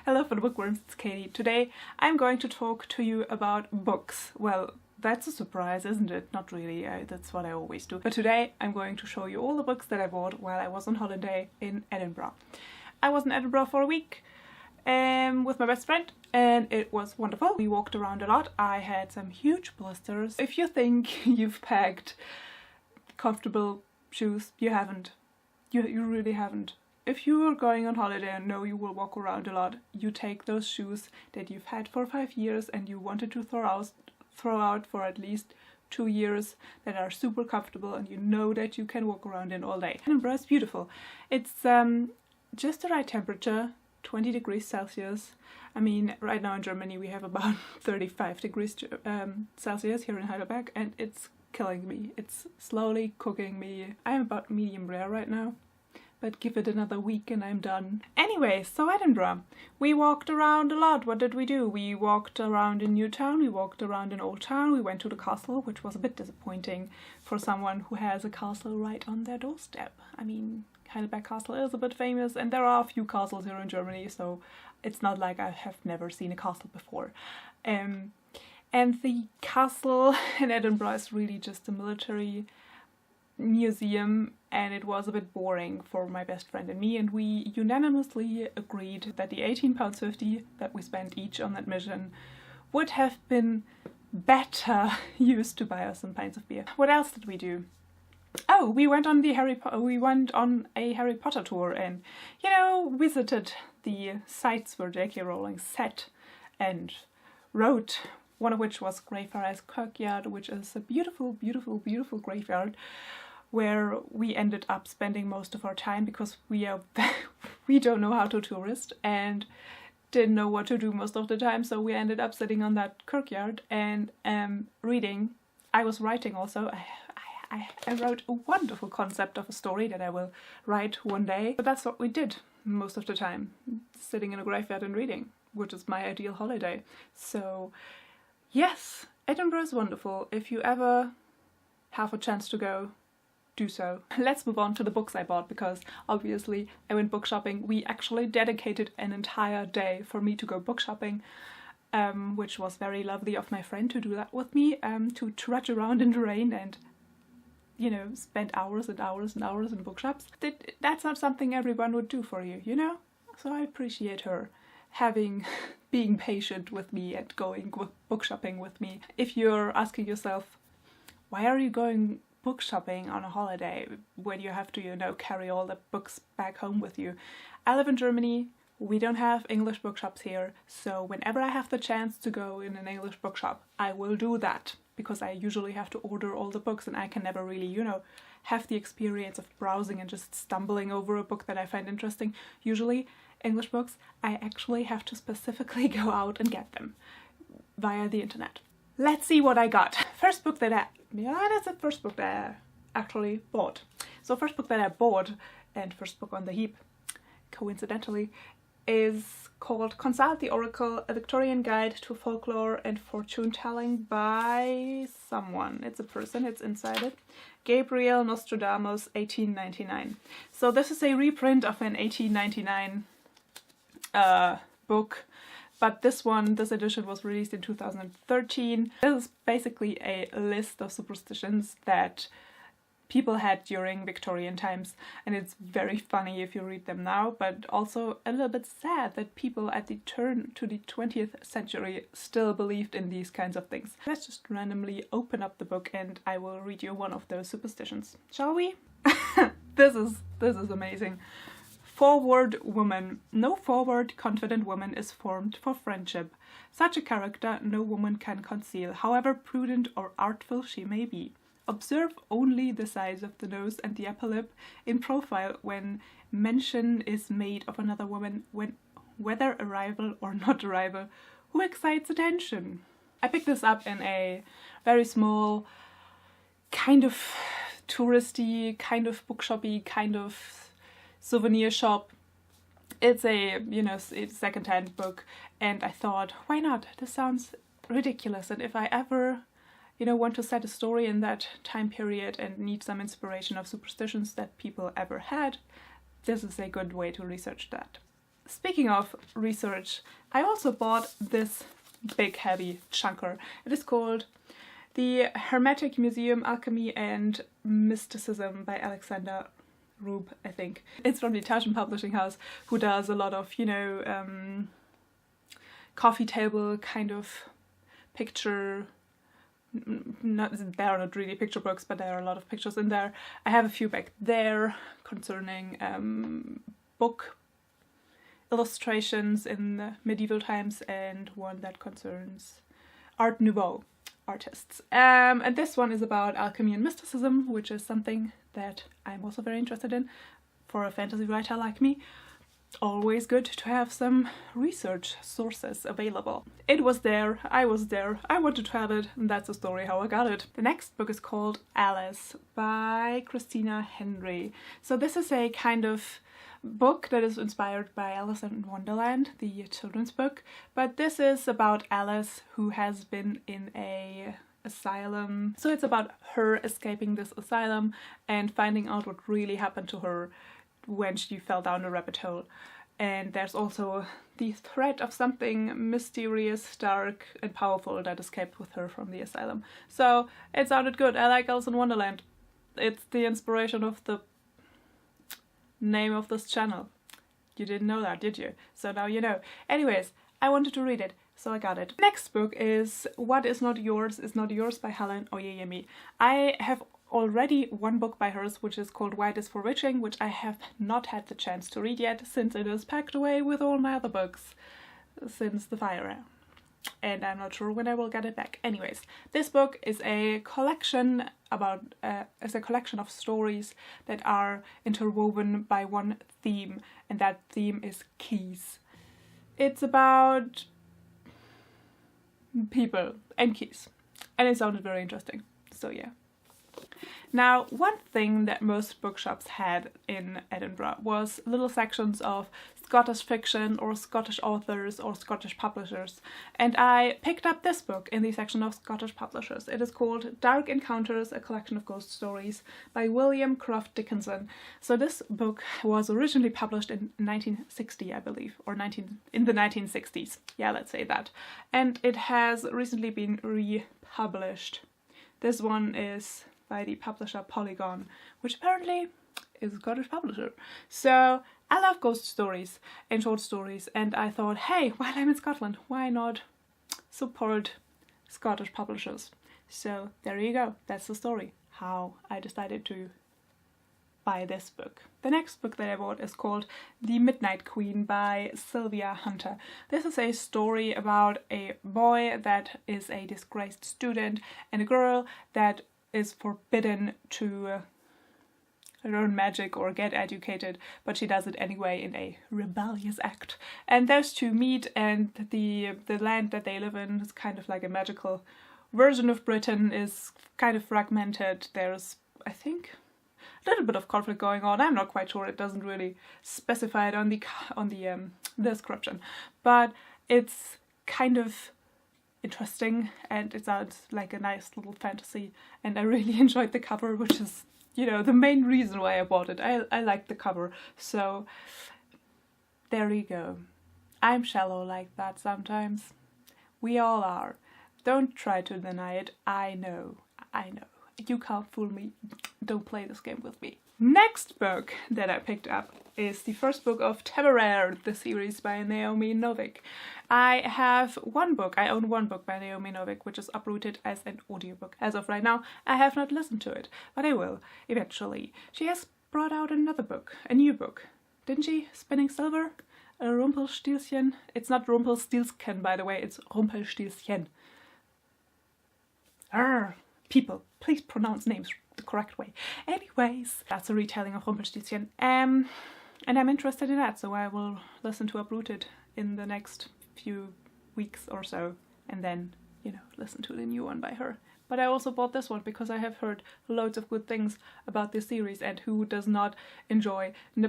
Hello for the Bookworms, it's Katie. Today I'm going to talk to you about books. Well, that's a surprise, isn't it? Not really, that's what I always do. But today I'm going to show you all the books that I bought while I was on holiday in Edinburgh. I was in Edinburgh for a week with my best friend and it was wonderful. We walked around a lot. I had some huge blisters. If you think you've packed comfortable shoes, you haven't. You really haven't. If you are going on holiday and know you will walk around a lot, you take those shoes that you've had for 5 years and you wanted to throw out for at least 2 years that are super comfortable and you know that you can walk around in all day. Edinburgh is beautiful. It's just the right temperature, 20 degrees Celsius. I mean, right now in Germany we have about 35 degrees Celsius here in Heidelberg and it's killing me. It's slowly cooking me. I'm about medium rare right now. But give it another week and I'm done. Anyway, so Edinburgh. We walked around a lot. What did we do? We walked around in Newtown, we walked around in Old Town, we went to the castle, which was a bit disappointing for someone who has a castle right on their doorstep. I mean, Heidelberg Castle is a bit famous and there are a few castles here in Germany, so it's not like I have never seen a castle before. And the castle in Edinburgh is really just a military museum and it was a bit boring for my best friend and me, and we unanimously agreed that the £18.50 that we spent each on admission would have been better used to buy us some pints of beer. What else did we do? Oh, we went on a Harry Potter tour and, you know, visited the sites where J.K. Rowling sat and wrote, one of which was Greyfriars Kirkyard, which is a beautiful, beautiful, beautiful graveyard where we ended up spending most of our time because we don't know how to tourist and didn't know what to do most of the time, so we ended up sitting on that kirkyard and reading. I was writing also. I wrote a wonderful concept of a story that I will write one day, but that's what we did most of the time, sitting in a graveyard and reading, which is my ideal holiday. So yes, Edinburgh is wonderful. If you ever have a chance to go, do so. Let's move on to the books I bought because obviously I went book shopping. We actually dedicated an entire day for me to go book shopping, which was very lovely of my friend to do that with me, to trudge around in the rain and, you know, spend hours and hours and hours in bookshops. That's not something everyone would do for you, you know? So I appreciate her being patient with me and going book shopping with me. If you're asking yourself, why are you going book shopping on a holiday when you have to, you know, carry all the books back home with you? I live in Germany, we don't have English bookshops here, so whenever I have the chance to go in an English bookshop, I will do that, because I usually have to order all the books and I can never really, you know, have the experience of browsing and just stumbling over a book that I find interesting. Usually, English books, I actually have to specifically go out and get them via the internet. Let's see what I got. First book that that's the first book that I actually bought. So first book that I bought, and first book on the heap, coincidentally, is called Consult the Oracle, A Victorian Guide to Folklore and Fortune-Telling by someone. It's a person, it's inside it. Gabriel, Nostradamus, 1899. So this is a reprint of an 1899 book. But this edition was released in 2013. This is basically a list of superstitions that people had during Victorian times, and it's very funny if you read them now, but also a little bit sad that people at the turn to the 20th century still believed in these kinds of things. Let's just randomly open up the book and I will read you one of those superstitions. Shall we? This is amazing. Forward woman. No forward, confident woman is formed for friendship. Such a character no woman can conceal, however prudent or artful she may be. Observe only the size of the nose and the upper lip in profile when mention is made of another woman, whether a rival or not a rival, who excites attention. I picked this up in a very small, kind of touristy, kind of bookshoppy, kind of souvenir shop. It's a, you know, it's second-hand book, and I thought, why not? This sounds ridiculous, and if I ever, you know, want to set a story in that time period and need some inspiration of superstitions that people ever had, this is a good way to research that. speaking of research, I also bought this big heavy chunker. It is called The Hermetic Museum, Alchemy and Mysticism by Alexander Roob, I think. It's from the Italian publishing house, who does a lot of, you know, coffee table kind of picture. There are not really picture books, but there are a lot of pictures in there. I have a few back there concerning book illustrations in the medieval times, and one that concerns Art Nouveau artists. And this one is about alchemy and mysticism, which is something that I'm also very interested in. For a fantasy writer like me, always good to have some research sources available. It was there, I wanted to have it, and that's the story how I got it. The next book is called Alice by Christina Henry. So this is a kind of book that is inspired by Alice in Wonderland, the children's book, but this is about Alice, who has been in a asylum. So it's about her escaping this asylum and finding out what really happened to her when she fell down a rabbit hole. And there's also the threat of something mysterious, dark and powerful that escaped with her from the asylum. So it sounded good. I like Alice in Wonderland. It's the inspiration of the name of this channel. You didn't know that, did you? So now you know. Anyways, I wanted to read it, so I got it. Next book is What Is Not Yours Is Not Yours by Helen Oyeyemi. I have already one book by hers, which is called White is for Witching, which I have not had the chance to read yet, since it is packed away with all my other books since the fire. And I'm not sure when I will get it back. Anyways, this book is a collection about of stories that are interwoven by one theme, and that theme is keys. It's about people and keys, and it sounded very interesting. So yeah. Now, one thing that most bookshops had in Edinburgh was little sections of Scottish fiction or Scottish authors or Scottish publishers, and I picked up this book in the section of Scottish publishers. It is called Dark Encounters, a Collection of Ghost Stories by William Croft Dickinson. So this book was originally published in 1960, I believe, or in the 1960s. Yeah, let's say that. And it has recently been republished. This one is by the publisher Polygon, which apparently is a Scottish publisher. So I love ghost stories and short stories, and I thought, hey, while I'm in Scotland, why not support Scottish publishers? So there you go, that's the story, how I decided to buy this book. The next book that I bought is called The Midnight Queen by Sylvia Hunter. This is a story about a boy that is a disgraced student and a girl that is forbidden to learn magic or get educated, but she does it anyway in a rebellious act. And those two meet, and the land that they live in is kind of like a magical version of Britain, is kind of fragmented. There's, I think, a little bit of conflict going on. I'm not quite sure. It doesn't really specify it on the description, but it's kind of interesting, and it sounds like a nice little fantasy, and I really enjoyed the cover, which is, you know, the main reason why I bought it. I liked the cover, so there you go. I'm shallow like that sometimes. We all are. Don't try to deny it. I know. You can't fool me. Don't play this game with me. Next book that I picked up is the first book of Temeraire, the series by Naomi Novik. I own one book by Naomi Novik, which is uprooted as an audiobook. As of right now, I have not listened to it, but I will, eventually. She has brought out another book, a new book, didn't she? Spinning Silver? A Rumpelstilzchen? It's not Rumpelstilzchen, by the way, it's Rumpelstilzchen. People, please pronounce names the correct way. Anyways, that's a retelling of Rumpelstilzchen. And I'm interested in that, so I will listen to Uprooted in the next few weeks or so, and then, you know, listen to the new one by her. But I also bought this one because I have heard loads of good things about this series, and who does not enjoy the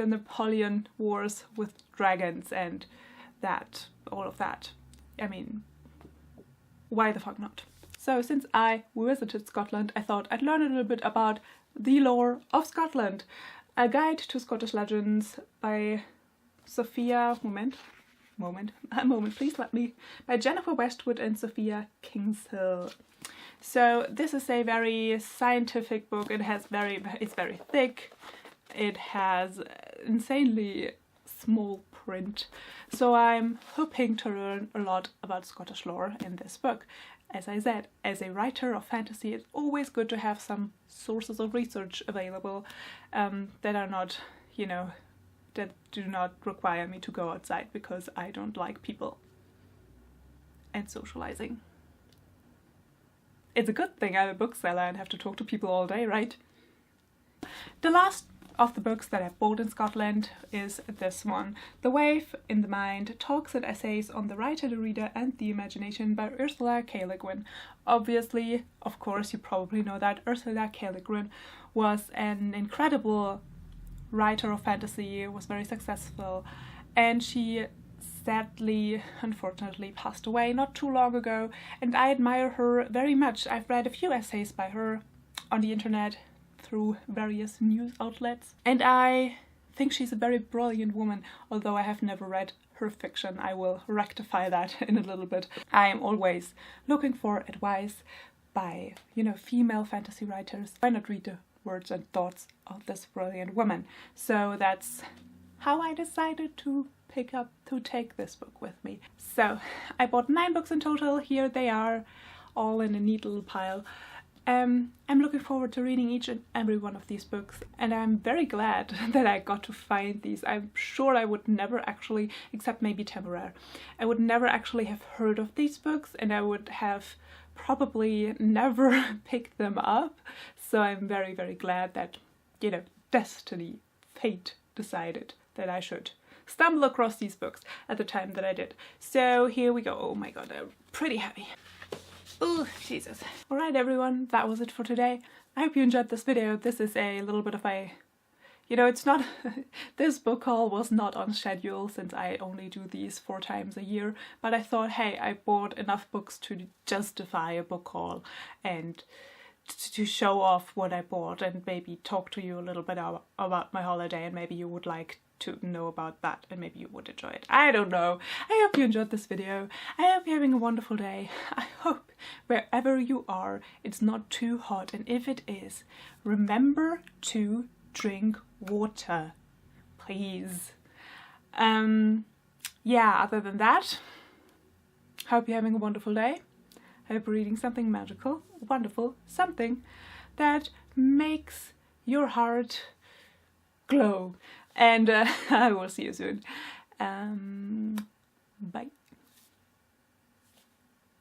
Napoleon Wars with dragons and that, all of that. I mean, why the fuck not? So since I visited Scotland, I thought I'd learn a little bit about the lore of Scotland. A Guide to Scottish Legends by Sophia, please let me, by Jennifer Westwood and Sophia Kingshill. So this is a very scientific book. It's very thick. It has insanely small print. So I'm hoping to learn a lot about Scottish lore in this book. As I said, as a writer of fantasy, it's always good to have some sources of research available that are not, you know, that do not require me to go outside because I don't like people and socializing. It's a good thing I'm a bookseller and have to talk to people all day, right? The last of the books that I've bought in Scotland is this one, The Wave in the Mind, Talks and Essays on the Writer, the Reader and the Imagination by Ursula K Le Guin. Obviously, of course, you probably know that Ursula K Le Guin was an incredible writer of fantasy, was very successful, and she sadly, unfortunately, passed away not too long ago, and I admire her very much. I've read a few essays by her on the internet through various news outlets, and I think she's a very brilliant woman, although I have never read her fiction. I will rectify that in a little bit. I am always looking for advice by, you know, female fantasy writers. Why not read the words and thoughts of this brilliant woman? So that's how I decided to take this book with me. So I bought 9 books in total. Here they are, all in a neat little pile. I'm looking forward to reading each and every one of these books, and I'm very glad that I got to find these. I'm sure I would never actually, except maybe Temeraire, I would never actually have heard of these books, and I would have probably never picked them up. So I'm very, very glad that, you know, destiny, fate decided that I should stumble across these books at the time that I did. So here we go. Oh my god, they're pretty heavy. Oh, Jesus. Alright everyone, that was it for today. I hope you enjoyed this video. This is a little bit of a, you know, it's not, this book haul was not on schedule since I only do these 4 times a year, but I thought, hey, I bought enough books to justify a book haul and to show off what I bought and maybe talk to you a little bit about my holiday, and maybe you would like to know about that and maybe you would enjoy it. I don't know. I hope you enjoyed this video. I hope you're having a wonderful day. I hope wherever you are it's not too hot, and if it is, remember to drink water, please. Yeah, other than that, hope you're having a wonderful day. I hope you're reading something magical, wonderful, something that makes your heart glow. And I will see you soon.